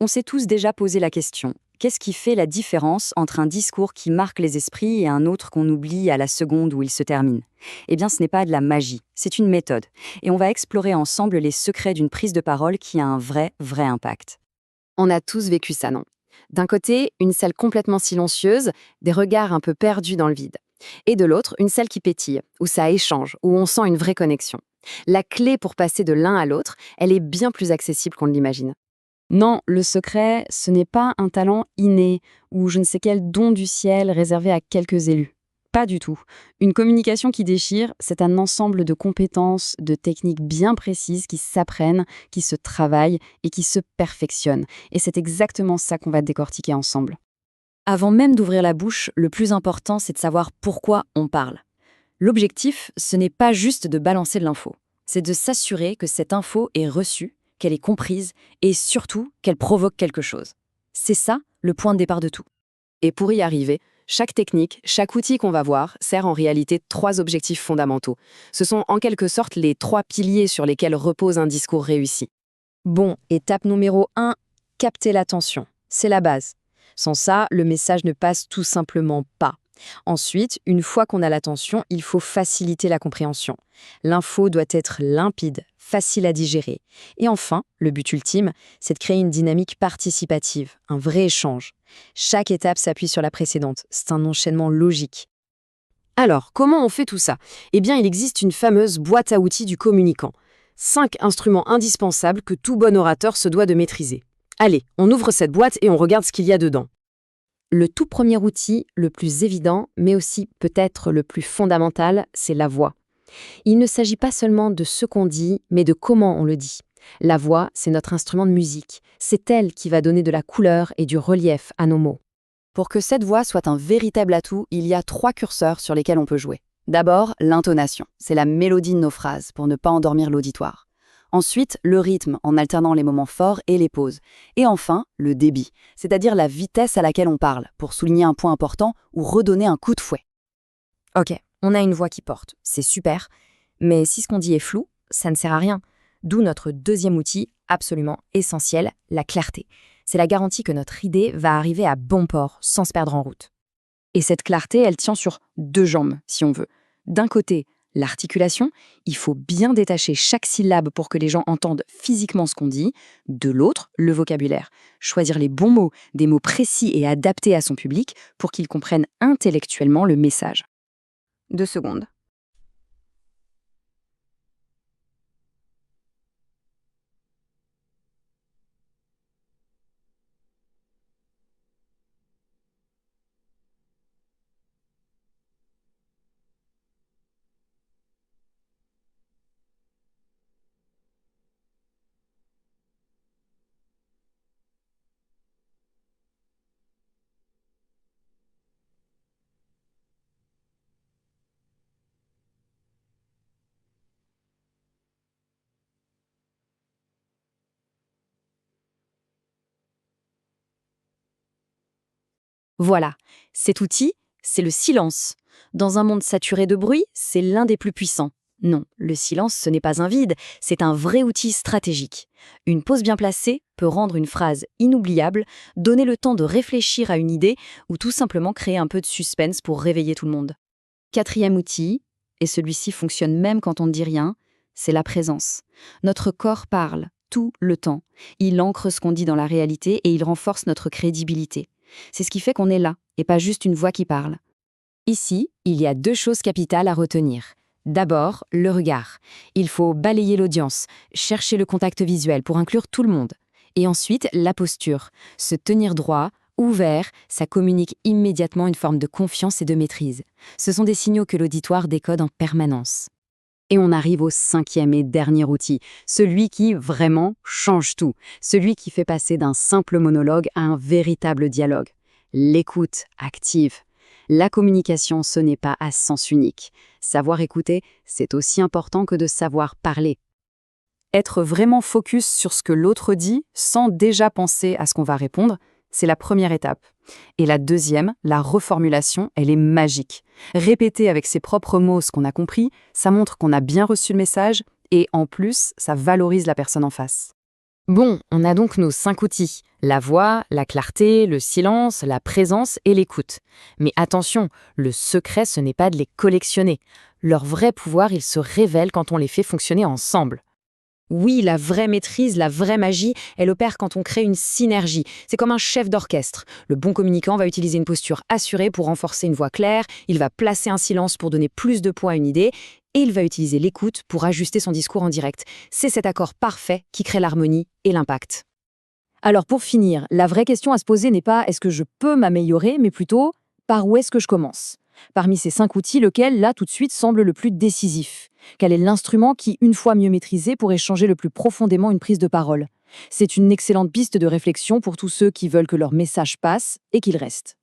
On s'est tous déjà posé la question. Qu'est-ce qui fait la différence entre un discours qui marque les esprits et un autre qu'on oublie à la seconde où il se termine? Eh bien, ce n'est pas de la magie, c'est une méthode. Et on va explorer ensemble les secrets d'une prise de parole qui a un vrai impact. On a tous vécu ça, non? D'un côté, une salle complètement silencieuse, des regards un peu perdus dans le vide. Et de l'autre, une salle qui pétille, où ça échange, où on sent une vraie connexion. La clé pour passer de l'un à l'autre, elle est bien plus accessible qu'on ne l'imagine. Non, le secret, ce n'est pas un talent inné ou je ne sais quel don du ciel réservé à quelques élus. Pas du tout. Une communication qui déchire, c'est un ensemble de compétences, de techniques bien précises qui s'apprennent, qui se travaillent et qui se perfectionnent. Et c'est exactement ça qu'on va décortiquer ensemble. Avant même d'ouvrir la bouche, le plus important, c'est de savoir pourquoi on parle. L'objectif, ce n'est pas juste de balancer de l'info. C'est de s'assurer que cette info est reçue, qu'elle est comprise et surtout qu'elle provoque quelque chose. C'est ça le point de départ de tout. Et pour y arriver, chaque technique, chaque outil qu'on va voir sert en réalité trois objectifs fondamentaux. Ce sont en quelque sorte les trois piliers sur lesquels repose un discours réussi. Bon, étape numéro 1, capter l'attention. C'est la base. Sans ça, le message ne passe tout simplement pas. Ensuite, une fois qu'on a l'attention, il faut faciliter la compréhension. L'info doit être limpide, facile à digérer. Et enfin, le but ultime, c'est de créer une dynamique participative, un vrai échange. Chaque étape s'appuie sur la précédente. C'est un enchaînement logique. Alors, comment on fait tout ça? Eh bien, il existe une fameuse boîte à outils du communicant. 5 instruments indispensables que tout bon orateur se doit de maîtriser. Allez, on ouvre cette boîte et on regarde ce qu'il y a dedans. Le tout premier outil, le plus évident, mais aussi peut-être le plus fondamental, c'est la voix. Il ne s'agit pas seulement de ce qu'on dit, mais de comment on le dit. La voix, c'est notre instrument de musique. C'est elle qui va donner de la couleur et du relief à nos mots. Pour que cette voix soit un véritable atout, il y a 3 curseurs sur lesquels on peut jouer. D'abord, l'intonation. C'est la mélodie de nos phrases, pour ne pas endormir l'auditoire. Ensuite, le rythme, en alternant les moments forts et les pauses. Et enfin, le débit, c'est-à-dire la vitesse à laquelle on parle, pour souligner un point important ou redonner un coup de fouet. Ok, on a une voix qui porte, c'est super, mais si ce qu'on dit est flou, ça ne sert à rien. D'où notre deuxième outil, absolument essentiel, la clarté. C'est la garantie que notre idée va arriver à bon port, sans se perdre en route. Et cette clarté, elle tient sur 2 jambes, si on veut. D'un côté, l'articulation, il faut bien détacher chaque syllabe pour que les gens entendent physiquement ce qu'on dit. De l'autre, le vocabulaire. Choisir les bons mots, des mots précis et adaptés à son public pour qu'ils comprennent intellectuellement le message. 2 secondes. Voilà, cet outil, c'est le silence. Dans un monde saturé de bruit, c'est l'un des plus puissants. Non, le silence, ce n'est pas un vide, c'est un vrai outil stratégique. Une pause bien placée peut rendre une phrase inoubliable, donner le temps de réfléchir à une idée ou tout simplement créer un peu de suspense pour réveiller tout le monde. Quatrième outil, et celui-ci fonctionne même quand on ne dit rien, c'est la présence. Notre corps parle tout le temps. Il ancre ce qu'on dit dans la réalité et il renforce notre crédibilité. C'est ce qui fait qu'on est là, et pas juste une voix qui parle. Ici, il y a 2 choses capitales à retenir. D'abord, le regard. Il faut balayer l'audience, chercher le contact visuel pour inclure tout le monde. Et ensuite, la posture. Se tenir droit, ouvert, ça communique immédiatement une forme de confiance et de maîtrise. Ce sont des signaux que l'auditoire décode en permanence. Et on arrive au 5e et dernier outil, celui qui vraiment change tout, celui qui fait passer d'un simple monologue à un véritable dialogue. L'écoute active. La communication, ce n'est pas à sens unique. Savoir écouter, c'est aussi important que de savoir parler. Être vraiment focus sur ce que l'autre dit, sans déjà penser à ce qu'on va répondre, c'est la première étape. Et la deuxième, la reformulation, elle est magique. Répéter avec ses propres mots ce qu'on a compris, ça montre qu'on a bien reçu le message et en plus, ça valorise la personne en face. Bon, on a donc nos 5 outils. La voix, la clarté, le silence, la présence et l'écoute. Mais attention, le secret, ce n'est pas de les collectionner. Leur vrai pouvoir, il se révèle quand on les fait fonctionner ensemble. Oui, la vraie maîtrise, la vraie magie, elle opère quand on crée une synergie. C'est comme un chef d'orchestre. Le bon communicant va utiliser une posture assurée pour renforcer une voix claire, il va placer un silence pour donner plus de poids à une idée, et il va utiliser l'écoute pour ajuster son discours en direct. C'est cet accord parfait qui crée l'harmonie et l'impact. Alors pour finir, la vraie question à se poser n'est pas est-ce que je peux m'améliorer, mais plutôt par où est-ce que je commence? Parmi ces 5 outils, lequel, là, tout de suite, semble le plus décisif? Quel est l'instrument qui, une fois mieux maîtrisé, pourrait changer le plus profondément une prise de parole? C'est une excellente piste de réflexion pour tous ceux qui veulent que leur message passe et qu'il reste.